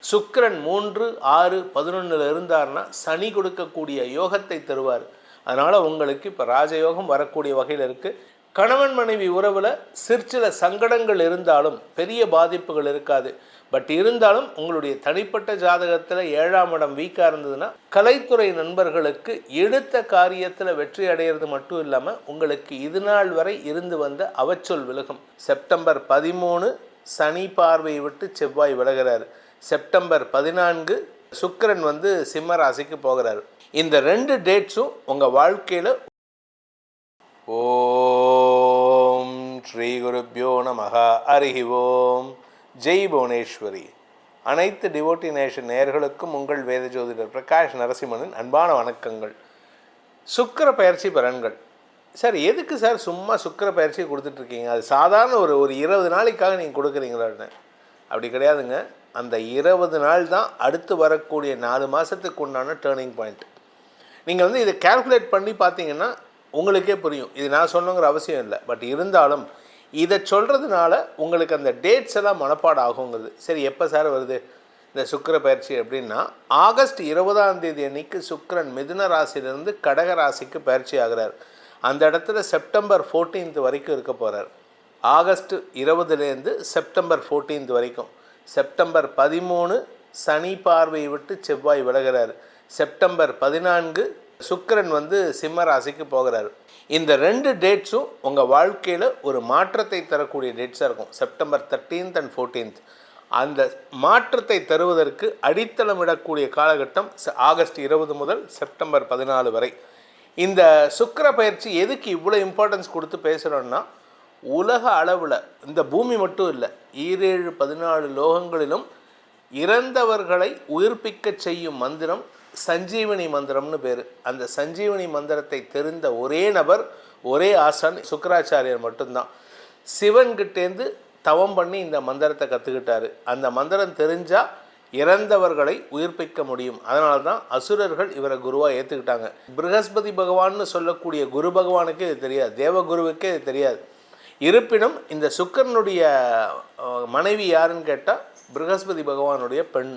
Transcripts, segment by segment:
சுக்கிரன் 3, 6, 11 இருந்தார்னா சனி கொடுக்கக்கூடிய யோகத்தை தருவார். அதனால் உங்களுக்கு இப்போ ராஜயோகம் வரக்கூடிய வகையில் இருக்குது. கணவன் மனைவி உறவில் சிற்சில சங்கடங்கள் இருந்தாலும் பெரிய பாதிப்புகள் இருக்காது. பட் இருந்தாலும் உங்களுடைய தனிப்பட்ட ஜாதகத்தில் 7ஆம் இடம் வீக்காக இருந்ததுன்னா கலைத்துறை நண்பர்களுக்கு எடுத்த காரியத்தில் வெற்றி அடைகிறது மட்டும் இல்லாமல் உங்களுக்கு இது நாள் வரை இருந்து வந்த அவச்சொல் விலகும். செப்டம்பர் 13 சனி பார்வையை விட்டு செவ்வாய் விலகிறார். செப்டம்பர் 14 சுக்கிரன் சிம்ம ராசிக்கு போகிறார். இந்த 2 டேட்ஸும் உங்கள் வாழ்க்கையில் ஓம் ஸ்ரீ குருப்யோ நமஹ ஹரிஹி ஓம் ஜெய் புவனேஸ்வரி. அனைத்து டிவோட்டி நேஷன் நேயர்களுக்கும் உங்கள் வேத ஜோதிடர் பிரகாஷ் நரசிம்மனின் அன்பான வணக்கங்கள். சுக்கிர பயிற்சி பலன்கள். சார் எதுக்கு சார் சும்மா சுக்கிர பயிற்சி கொடுத்துட்ருக்கீங்க? அது சாதாரண ஒரு 20 நாளைக்காக நீங்கள் கொடுக்குறீங்களான்னு? அப்படி கிடையாதுங்க. அந்த 20 நாள் தான் அடுத்து வரக்கூடிய 4 மாதத்துக்கு உண்டான டேர்னிங் பாயிண்ட். நீங்கள் இதை கால்குலேட் பண்ணி பார்த்தீங்கன்னா உங்களுக்கே புரியும். இது நான் சொன்னங்கிற அவசியம் இல்லை. பட் இருந்தாலும் இதை சொல்கிறதுனால உங்களுக்கு அந்த டேட்ஸ் எல்லாம் மனப்பாடம் ஆகுங்கிறது. சரி, எப்போ சார் வருது இந்த சுக்கிர பயிற்சி அப்படின்னா, ஆகஸ்ட் 20ஆம் தேதி அன்னைக்கு சுக்கிரன் மிதுன ராசியிலிருந்து கடக ராசிக்கு பயிற்சி ஆகிறார். அந்த இடத்துல செப்டம்பர் 14 வரைக்கும் இருக்க போகிறார். ஆகஸ்ட் 20லேருந்து செப்டம்பர் 14 வரைக்கும். செப்டம்பர் 13 சனி பார்வையை விட்டு செவ்வாய் விலகிறார். செப்டம்பர் 14 சுக்கிரன் சிம்ம ராசிக்கு போகிறார். இந்த 2 டேட்ஸும் உங்கள் வாழ்க்கையில் ஒரு மாற்றத்தை தரக்கூடிய டேட்ஸாக இருக்கும். September 13th and 14th. அந்த மாற்றத்தை தருவதற்கு அடித்தளமிடக்கூடிய காலகட்டம் ஆகஸ்ட் 20 முதல் செப்டம்பர் 14 வரை. இந்த சுக்கிர பயிற்சி எதுக்கு இவ்வளோ இம்பார்ட்டன்ஸ் கொடுத்து பேசுகிறோன்னா, உலக அளவில் இந்த பூமி மட்டும் இல்லை, 7 14 லோகங்களிலும் இறந்தவர்களை உயிர்ப்பிக்க செய்யும் மந்திரம் சஞ்சீவனி மந்திரம்னு பேர். அந்த சஞ்சீவனி மந்திரத்தை தெரிந்த ஒரே நபர், ஒரே ஆசான் சுக்கராச்சாரியர் மட்டும்தான். சிவன்கிட்டேருந்து தவம் பண்ணி இந்த மந்திரத்தை கற்றுக்கிட்டாரு. அந்த மந்திரம் தெரிஞ்சால் இறந்தவர்களை உயிர்ப்பிக்க முடியும். அதனால தான் அசுரர்கள் இவரை குருவாக ஏற்றுக்கிட்டாங்க. ப்ரஹஸ்பதி பகவான்னு சொல்லக்கூடிய குரு பகவானுக்கே இது தெரியாது, தேவகுருவுக்கே இது தெரியாது. இருப்பினும் இந்த சுக்கிரனுடைய மனைவி யாருன்னு கேட்டால் ப்ரஹஸ்பதி பகவானுடைய பெண்.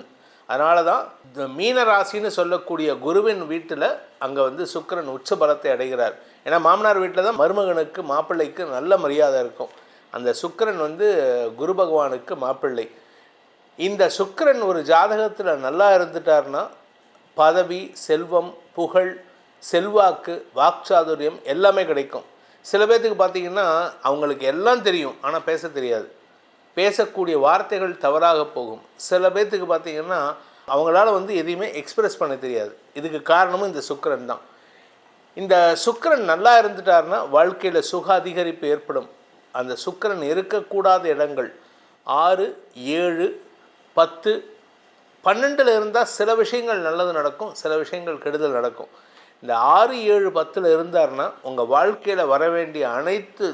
அதனால தான் இந்த மீன ராசின்னு சொல்லக்கூடிய குருவின் வீட்டில் அங்கே சுக்கிரன் உச்ச பலத்தை அடைகிறார். ஏன்னா மாமனார் வீட்டில் தான் மருமகனுக்கு மாப்பிள்ளைக்கு நல்ல மரியாதை இருக்கும். அந்த சுக்கிரன் குரு பகவானுக்கு மாப்பிள்ளை. இந்த சுக்கிரன் ஒரு ஜாதகத்தில் நல்லா இருந்துட்டார்னா பதவி, செல்வம், புகழ், செல்வாக்கு, வாக்சாதுரியம் எல்லாமே கிடைக்கும். சில பேர்த்துக்கு பார்த்திங்கன்னா அவங்களுக்கு எல்லாம் தெரியும், ஆனால் பேச தெரியாது. பேசக்கூடிய வார்த்தைகள் தவறாக போகும். சில பேர்த்துக்கு பார்த்திங்கன்னா அவங்களால எதையுமே எக்ஸ்பிரஸ் பண்ண தெரியாது. இதுக்கு காரணமும் இந்த சுக்கிரன் தான். இந்த சுக்கிரன் நல்லா இருந்துட்டார்னா வாழ்க்கையில் சுக அதிகரிப்பு ஏற்படும். அந்த சுக்கிரன் இருக்கக்கூடாத இடங்கள் 6, 7, 10, 12 இருந்தால் சில விஷயங்கள் நல்லது நடக்கும், சில விஷயங்கள் கெடுதல் நடக்கும். இந்த 6, 7, 10 இருந்தார்னா உங்கள் வாழ்க்கையில் வர வேண்டிய அனைத்து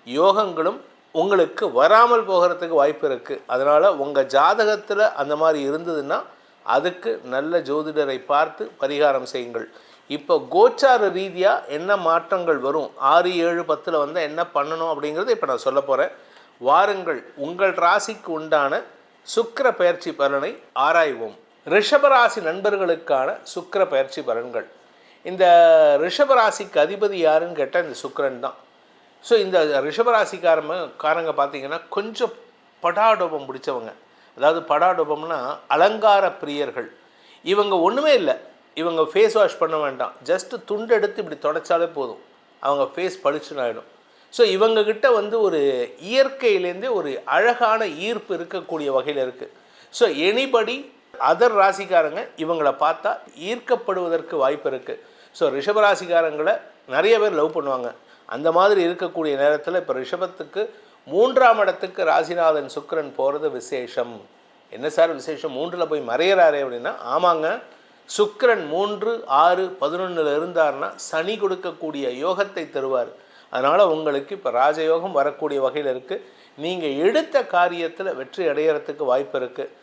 யோகங்களும் உங்களுக்கு வராமல் போகிறதுக்கு வாய்ப்பு இருக்குது. அதனால் உங்கள் ஜாதகத்தில் அந்த மாதிரி இருந்ததுன்னா அதுக்கு நல்ல ஜோதிடரை பார்த்து பரிகாரம் செய்யுங்கள். இப்போ கோச்சார ரீதியாக என்ன மாற்றங்கள் வரும், 6, 7, 10 வந்தால் என்ன பண்ணணும் அப்படிங்கிறது இப்போ நான் சொல்ல போகிறேன். வாருங்கள் உங்கள் ராசிக்கு உண்டான சுக்கிர பயிற்சி பலனை ஆராய்வோம். ரிஷபராசி நண்பர்களுக்கான சுக்கிர பயிற்சி பலன்கள். இந்த ரிஷபராசிக்கு அதிபதி யாருன்னு கேட்டால் இந்த சுக்கிரன் தான். ஸோ இந்த ரிஷபராசிக்காரங்க பார்த்திங்கன்னா கொஞ்சம் படாடோபம் பிடிச்சவங்க. அதாவது படாடோபம்னா அலங்கார பிரியர்கள். இவங்க ஒன்றுமே இல்லை, இவங்க ஃபேஸ் வாஷ் பண்ண வேண்டாம், ஜஸ்ட்டு துண்டு எடுத்து இப்படி தொடச்சாலே போதும், அவங்க ஃபேஸ் பளிச்சுன்னு ஆகிடும். ஸோ இவங்கக்கிட்ட ஒரு இயற்கையிலேருந்தே ஒரு அழகான ஈர்ப்பு இருக்கக்கூடிய வகையில் இருக்குது. ஸோ எனிபடி அதர் ராசிக்காரங்க இவங்களை பார்த்தா ஈர்க்கப்படுவதற்கு வாய்ப்பு இருக்குது. ஸோ ரிஷபராசிக்காரங்களை நிறைய பேர் லவ் பண்ணுவாங்க. அந்த மாதிரி இருக்கக்கூடிய நேரத்தில் இப்போ ரிஷபத்துக்கு 3ஆம் இடத்துக்கு ராசிநாதன் சுக்கிரன் போகிறது விசேஷம். என்ன சார் விசேஷம், 3ல் போய் மறையிறாரே அப்படின்னா, ஆமாங்க, சுக்கிரன் 3, 6, 11 இருந்தார்னா சனி கொடுக்கக்கூடிய யோகத்தை தருவார். அதனால் உங்களுக்கு இப்போ ராஜயோகம் வரக்கூடிய வகையில் இருக்குது. நீங்கள் எடுத்த காரியத்தில் வெற்றி அடைகிறதுக்கு வாய்ப்பு இருக்குது.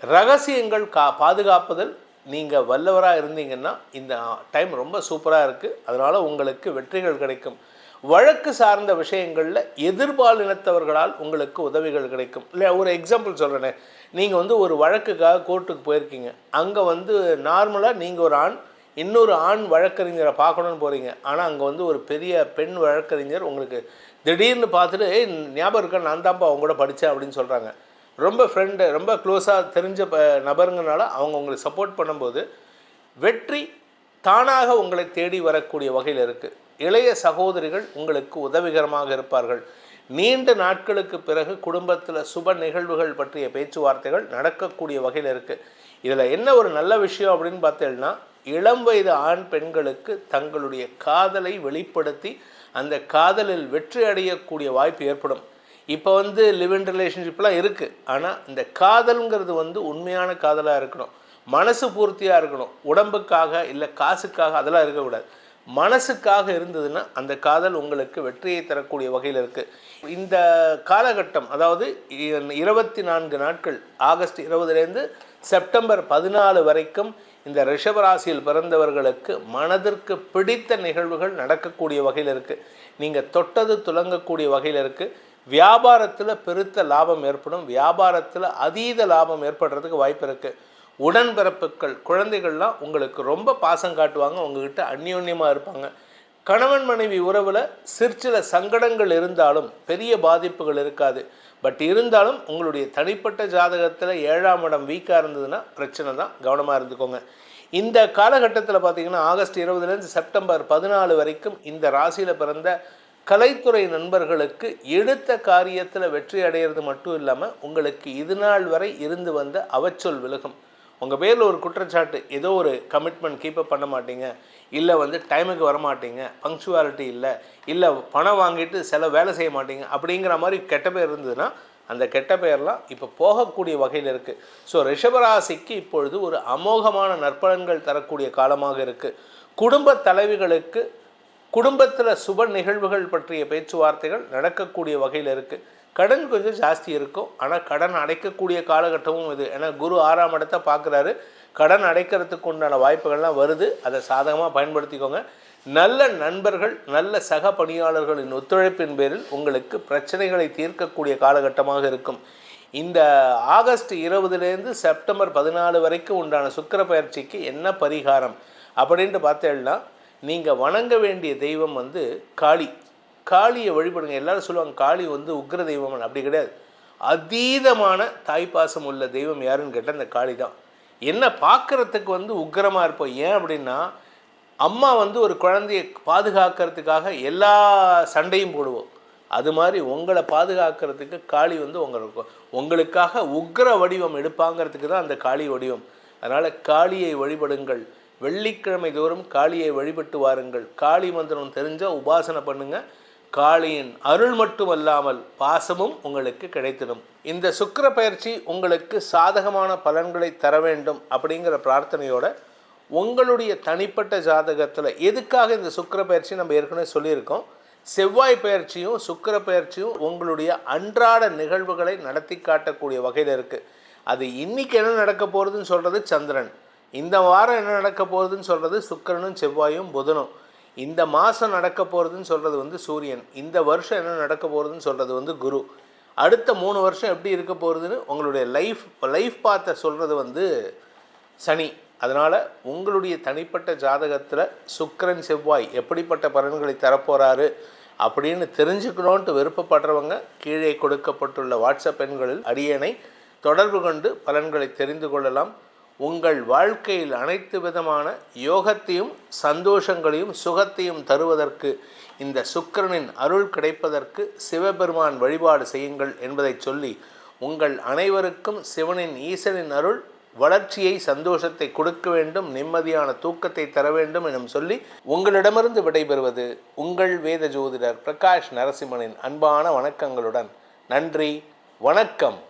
ரகசியங்கள் பாதுகாப்புதல் நீங்கள் வல்லவராக இருந்தீங்கன்னா இந்த டைம் ரொம்ப சூப்பராக இருக்குது. அதனால் உங்களுக்கு வெற்றிகள் கிடைக்கும். வழக்கு சார்ந்த விஷயங்களில் எதிர்பாலினத்தவர்களால் உங்களுக்கு உதவிகள் கிடைக்கும். இல்லை, ஒரு எக்ஸாம்பிள் சொல்கிறேனே, நீங்கள் வந்து ஒரு வழக்குக்காக கோர்ட்டுக்கு போயிருக்கீங்க. அங்கே வந்து நார்மலாக நீங்கள் ஒரு ஆண் இன்னொரு ஆண் வழக்கறிஞரை பார்க்கணுன்னு போகிறீங்க. ஆனால் அங்கே வந்து ஒரு பெரிய பெண் வழக்கறிஞர் உங்களுக்கு திடீர்னு பார்த்துட்டு, ஞாபகம் இருக்கா, நான் தான்ப்பா அவங்க கூட படித்தேன் அப்படின்னு சொல்கிறாங்க. ரொம்ப ஃப்ரெண்டு, ரொம்ப க்ளோஸாக தெரிஞ்ச நபருங்கனால அவங்க உங்களுக்கு சப்போர்ட் பண்ணும்போது வெற்றி தானாக உங்களை தேடி வரக்கூடிய வகையில் இருக்குது. இளைய சகோதரிகள் உங்களுக்கு உதவிகரமாக இருப்பார்கள். நீண்ட நாட்களுக்கு பிறகு குடும்பத்தில் சுப நிகழ்வுகள் பற்றிய பேச்சுவார்த்தைகள் நடக்கக்கூடிய வகையில் இருக்குது. இதில் என்ன ஒரு நல்ல விஷயம் அப்படின்னு பார்த்தீங்கன்னா, இளம் வயது ஆண் பெண்களுக்கு தங்களுடைய காதலை வெளிப்படுத்தி அந்த காதலில் வெற்றி அடையக்கூடிய வாய்ப்பு ஏற்படும். இப்போ வந்து லிவ் இன் ரிலேஷன்ஷிப்லாம் இருக்குது. ஆனால் இந்த காதல்ங்கிறது வந்து உண்மையான காதலாக இருக்கணும், மனசு பூர்த்தியாக இருக்கணும். உடம்புக்காக இல்லை காசுக்காக அதெல்லாம் இருக்கக்கூடாது. மனசுக்காக இருந்ததுன்னா அந்த காதல் உங்களுக்கு வெற்றியை தரக்கூடிய வகையில் இருக்குது. இந்த காலகட்டம், அதாவது 24 நாட்கள், ஆகஸ்ட் 20 செப்டம்பர் 14 வரைக்கும் இந்த ரிஷபராசியில் பிறந்தவர்களுக்கு மனதிற்கு பிடித்த நிகழ்வுகள் நடக்கக்கூடிய வகையில் இருக்குது. நீங்கள் தொட்டது துலங்கக்கூடிய வகையில் இருக்குது. வியாபாரத்தில் பெருத்த லாபம் ஏற்படும். வியாபாரத்தில் அதீத லாபம் ஏற்படுறதுக்கு வாய்ப்பு இருக்குது. உடன்பிறப்புகள், குழந்தைகள்லாம் உங்களுக்கு ரொம்ப பாசம் காட்டுவாங்க, உங்ககிட்ட அந்யோன்யமாக இருப்பாங்க. கணவன் மனைவி உறவில் சிற்சில சங்கடங்கள் இருந்தாலும் பெரிய பாதிப்புகள் இருக்காது. பட் இருந்தாலும் உங்களுடைய தனிப்பட்ட ஜாதகத்தில் 7ஆம் இடம் வீக்காக இருந்ததுன்னா பிரச்சனை தான், கவனமாக இருந்துக்கோங்க. இந்த காலகட்டத்தில் பார்த்திங்கன்னா ஆகஸ்ட் 20 செப்டம்பர் 14 வரைக்கும் இந்த ராசியில் பிறந்த கலைத்துறை நண்பர்களுக்கு எடுத்த காரியத்தில் வெற்றி அடைகிறது மட்டும் இல்லாமல் உங்களுக்கு இது நாள் வரை இருந்து வந்த அவச்சொல் விலகும். உங்கள் பேரில் ஒரு குற்றச்சாட்டு, ஏதோ ஒரு கமிட்மெண்ட் கீப்பப் பண்ண மாட்டீங்க, இல்லை வந்து டைமுக்கு வரமாட்டீங்க, பங்க்சுவாலிட்டி இல்லை பணம் வாங்கிட்டு சில வேலை செய்ய மாட்டீங்க அப்படிங்கிற மாதிரி கெட்ட பேர் இருந்ததுன்னா அந்த கெட்ட பெயர்லாம் இப்போ போகக்கூடிய வகையில் இருக்குது. ஸோ ரிஷபராசிக்கு இப்பொழுது ஒரு அமோகமான நற்பலன்கள் தரக்கூடிய காலமாக இருக்குது. குடும்ப தலைவிகளுக்கு குடும்பத்தில் சுப நிகழ்வுகள் பற்றிய பேச்சுவார்த்தைகள் நடக்கக்கூடிய வகையில் இருக்குது. கடன் கொஞ்சம் ஜாஸ்தி இருக்கும், ஆனால் கடன் அடைக்கக்கூடிய காலகட்டமும் இது. ஏன்னா குரு 6ஆம் இடத்தை பார்க்குறாரு. கடன் அடைக்கிறதுக்கு உண்டான வாய்ப்புகள்லாம் வருது. அதை சாதகமாக பயன்படுத்திக்கோங்க. நல்ல நண்பர்கள், நல்ல சக பணியாளர்களின் ஒத்துழைப்பின் பேரில் உங்களுக்கு பிரச்சனைகளை தீர்க்கக்கூடிய காலகட்டமாக இருக்கும். இந்த ஆகஸ்ட் 20 செப்டம்பர் 14 வரைக்கும் உண்டான சுக்கிர பயிற்சிக்கு என்ன பரிகாரம் அப்படின்ட்டு பார்த்தேன்னா, நீங்கள் வணங்க வேண்டிய தெய்வம் வந்து காளி. காளியை வழிபடுங்க. எல்லாரும் சொல்லுவாங்க காளி வந்து உக்ர தெய்வம், அப்படி கிடையாது. அதீதமான தாய்ப்பாசம் உள்ள தெய்வம் யாருன்னு கேட்டால் இந்த காளி தான். என்ன பார்க்குறதுக்கு வந்து உக்கிரமாக இருப்போம். ஏன் அப்படின்னா, அம்மா வந்து ஒரு குழந்தையை பாதுகாக்கிறதுக்காக எல்லா சண்டையும் போடுவோம். அது மாதிரி உங்களை பாதுகாக்கிறதுக்கு காளி வந்து உங்களுக்காக உக்ர வடிவம் எடுப்பாங்கிறதுக்கு தான் அந்த காளி வடிவம். அதனால் காளியை வழிபடுங்கள். வெள்ளிக்கிழமை தோறும் காளியை வழிபட்டு வாருங்கள். காளி மந்திரம் தெரிஞ்சால் உபாசனை பண்ணுங்கள். காளியின் அருள் மட்டுமல்லாமல் பாசமும் உங்களுக்கு கிடைத்திடும். இந்த சுக்கிர பயிற்சி உங்களுக்கு சாதகமான பலன்களை தர வேண்டும் அப்படிங்கிற பிரார்த்தனையோட உங்களுடைய தனிப்பட்ட ஜாதகத்தில் எதுக்காக இந்த சுக்கிர பயிற்சி நம்ம ஏற்கனவே சொல்லியிருக்கோம். செவ்வாய் பயிற்சியும் சுக்கிர பயிற்சியும் உங்களுடைய அன்றாட நிகழ்வுகளை நடத்தி காட்டக்கூடிய வகையில் இருக்குது. அது இன்றைக்கி என்ன நடக்க போகிறதுன்னு சொல்கிறது சந்திரன், இந்த வாரம் என்ன நடக்க போகிறதுன்னு சொல்கிறது சுக்கிரனும் செவ்வாயும் புதனும், இந்த மாதம் நடக்க போகிறதுன்னு சொல்கிறது வந்து சூரியன், இந்த வருஷம் என்ன நடக்க போகிறதுன்னு சொல்கிறது வந்து குரு, அடுத்த 3 வருஷம் எப்படி இருக்க போகிறதுன்னு உங்களுடைய லைஃப் பாத்தை சொல்கிறது வந்து சனி. அதனால் உங்களுடைய தனிப்பட்ட ஜாதகத்தில் சுக்கிரன் செவ்வாய் எப்படிப்பட்ட பலன்களை தரப்போகிறாரு அப்படின்னு தெரிஞ்சுக்கணுன்ட்டு விருப்பப்படுறவங்க கீழே கொடுக்கப்பட்டுள்ள வாட்ஸ்அப் எண்களில் அடியேனை தொடர்பு கொண்டு பலன்களை தெரிந்து கொள்ளலாம். உங்கள் வாழ்க்கையில் அனைத்து விதமான யோகத்தையும் சந்தோஷங்களையும் சுகத்தையும் தருவதற்கு இந்த சுக்கிரனின் அருள் கிடைப்பதற்கு சிவபெருமான் வழிபாடு செய்யுங்கள் என்பதை சொல்லி, உங்கள் அனைவருக்கும் சிவனின் ஈசனின் அருள் வளர்ச்சியை சந்தோஷத்தை கொடுக்க வேண்டும், நிம்மதியான தூக்கத்தை தர வேண்டும் எனும் சொல்லி உங்களிடமிருந்து விடைபெறுவது உங்கள் வேத ஜோதிடர் பிரகாஷ் நரசிம்மனின் அன்பான வணக்கங்களுடன். நன்றி, வணக்கம்.